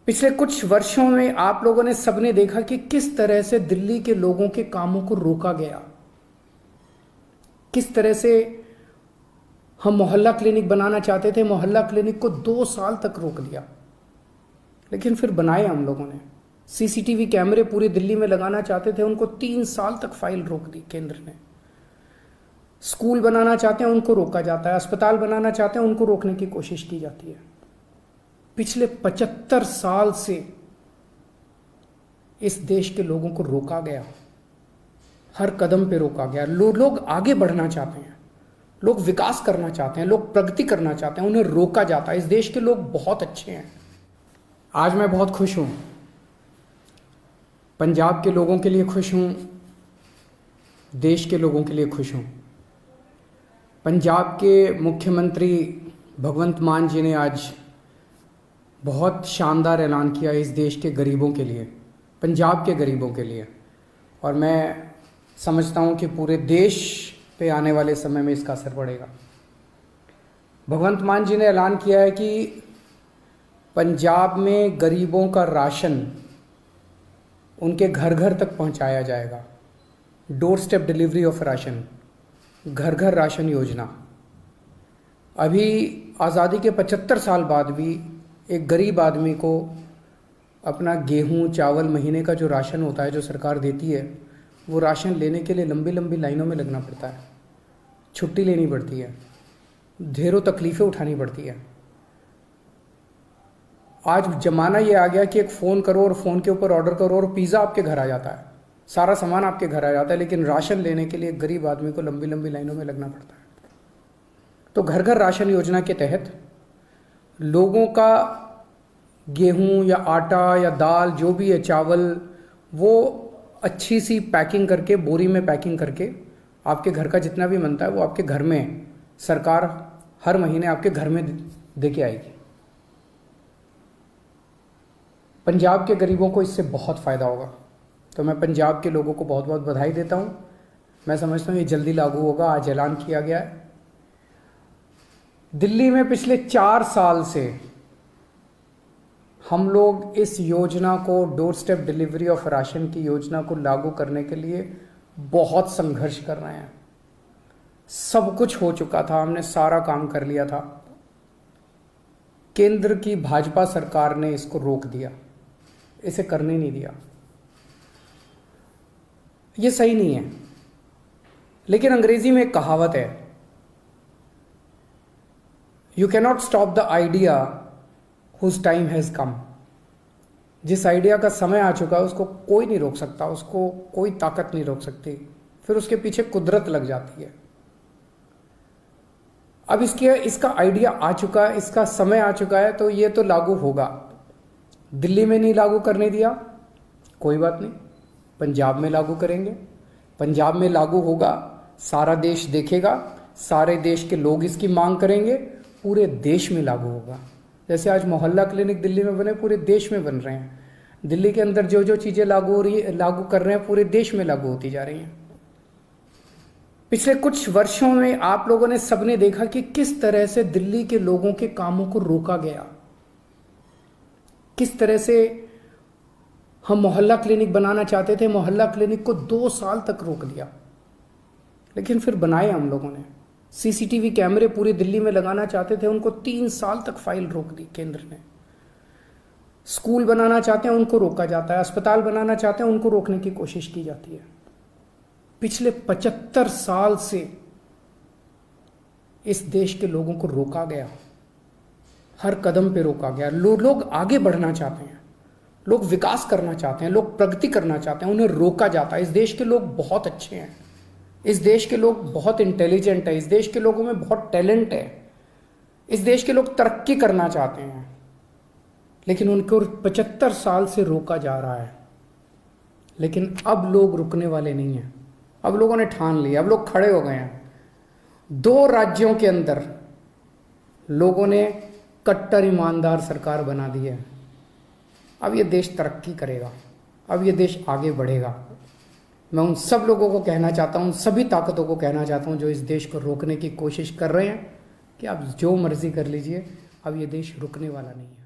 पिछले कुछ वर्षों में आप लोगों ने सबने देखा कि किस तरह से दिल्ली के लोगों के कामों को रोका गया, किस तरह से हम मोहल्ला क्लिनिक बनाना चाहते थे, मोहल्ला क्लिनिक को 2 साल तक रोक दिया, लेकिन फिर बनाए हम लोगों ने। सीसीटीवी कैमरे पूरी दिल्ली में लगाना चाहते थे, उनको 3 साल तक फाइल रोक दी केंद्र ने। स्कूल बनाना चाहते हैं उनको रोका जाता है, अस्पताल बनाना चाहते हैं उनको रोकने की कोशिश की जाती है। पिछले 75 साल से इस देश के लोगों को रोका गया, हर कदम पे रोका गया। लोग आगे बढ़ना चाहते हैं, लोग विकास करना चाहते हैं, लोग प्रगति करना चाहते हैं, उन्हें रोका जाता है। इस देश के लोग बहुत अच्छे हैं। आज मैं बहुत खुश हूं, पंजाब के लोगों के लिए खुश हूं, देश के लोगों के लिए खुश हूं। पंजाब के मुख्यमंत्री भगवंत मान जी ने आज बहुत शानदार ऐलान किया इस देश के गरीबों के लिए, पंजाब के गरीबों के लिए, और मैं समझता हूं कि पूरे देश पे आने वाले समय में इसका असर पड़ेगा। भगवंत मान जी ने ऐलान किया है कि पंजाब में गरीबों का राशन उनके घर घर तक पहुंचाया जाएगा। Door step delivery of ration, घर घर राशन योजना। अभी आज़ादी के 75 साल बाद भी एक गरीब आदमी को अपना गेहूं चावल महीने का जो राशन होता है, जो सरकार देती है, वो राशन लेने के लिए लंबी लंबी लाइनों में लगना पड़ता है, छुट्टी लेनी पड़ती है, ढेरों तकलीफ़ें उठानी पड़ती है। आज ज़माना ये आ गया कि एक फ़ोन करो और फ़ोन के ऊपर ऑर्डर करो और पिज़्ज़ा आपके घर आ जाता है, सारा सामान आपके घर आ जाता है, लेकिन राशन लेने के लिए गरीब आदमी को लंबी लंबी लाइनों में लगना पड़ता है। तो घर घर राशन योजना के तहत लोगों का गेहूं या आटा या दाल जो भी है, चावल, वो अच्छी सी पैकिंग करके, बोरी में पैकिंग करके आपके घर का जितना भी बनता है वो आपके घर में सरकार हर महीने आपके घर में दे के आएगी। पंजाब के गरीबों को इससे बहुत फ़ायदा होगा, तो मैं पंजाब के लोगों को बहुत बहुत बधाई देता हूँ। मैं समझता हूँ ये जल्दी लागू होगा, आज ऐलान किया गया है। दिल्ली में पिछले 4 साल से हम लोग इस योजना को, door step delivery of ration की योजना को लागू करने के लिए बहुत संघर्ष कर रहे हैं। सब कुछ हो चुका था, हमने सारा काम कर लिया था, केंद्र की भाजपा सरकार ने इसको रोक दिया, इसे करने नहीं दिया। ये सही नहीं है, लेकिन अंग्रेजी में एक कहावत है, you cannot stop the idea whose time has come. जिस आइडिया का समय आ चुका है उसको कोई नहीं रोक सकता, उसको कोई ताकत नहीं रोक सकती, फिर उसके पीछे कुदरत लग जाती है। अब इसका आइडिया आ चुका है, इसका समय आ चुका है, तो ये तो लागू होगा। दिल्ली में नहीं लागू करने दिया, कोई बात नहीं, पंजाब में लागू करेंगे। पंजाब में लागू होगा, सारा देश देखेगा, सारे देश के लोग इसकी मांग करेंगे, पूरे देश में लागू होगा। जैसे आज मोहल्ला क्लिनिक दिल्ली में बने, पूरे देश में बन रहे हैं। दिल्ली के अंदर जो जो चीज़ें लागू कर रहे हैं, पूरे देश में लागू होती जा रही हैं। पिछले कुछ वर्षों में आप लोगों ने सबने देखा कि किस तरह से दिल्ली के लोगों के कामों को रोका गया, किस तरह से हम मोहल्ला क्लिनिक बनाना चाहते थे, मोहल्ला क्लिनिक को 2 साल तक रोक दिया, लेकिन फिर बनाए हम लोगों ने। सीसीटीवी कैमरे पूरी दिल्ली में लगाना चाहते थे, उनको 3 साल तक फाइल रोक दी केंद्र ने। स्कूल बनाना चाहते हैं उनको रोका जाता है, अस्पताल बनाना चाहते हैं उनको रोकने की कोशिश की जाती है। पिछले 75 साल से इस देश के लोगों को रोका गया, हर कदम पे रोका गया। लोग आगे बढ़ना चाहते हैं, लोग विकास करना चाहते हैं, लोग प्रगति करना चाहते हैं, उन्हें रोका जाता है। इस देश के लोग बहुत अच्छे हैं, इस देश के लोग बहुत इंटेलिजेंट है, इस देश के लोगों में बहुत टैलेंट है, इस देश के लोग तरक्की करना चाहते हैं, लेकिन उनको 75 साल से रोका जा रहा है। लेकिन अब लोग रुकने वाले नहीं हैं, अब लोगों ने ठान लिया, अब लोग खड़े हो गए हैं। 2 राज्यों के अंदर लोगों ने कट्टर ईमानदार सरकार बना दी है। अब ये देश तरक्की करेगा, अब ये देश आगे बढ़ेगा। मैं उन सब लोगों को कहना चाहता हूँ, सभी ताकतों को कहना चाहता हूँ जो इस देश को रोकने की कोशिश कर रहे हैं, कि आप जो मर्जी कर लीजिए, अब ये देश रुकने वाला नहीं है।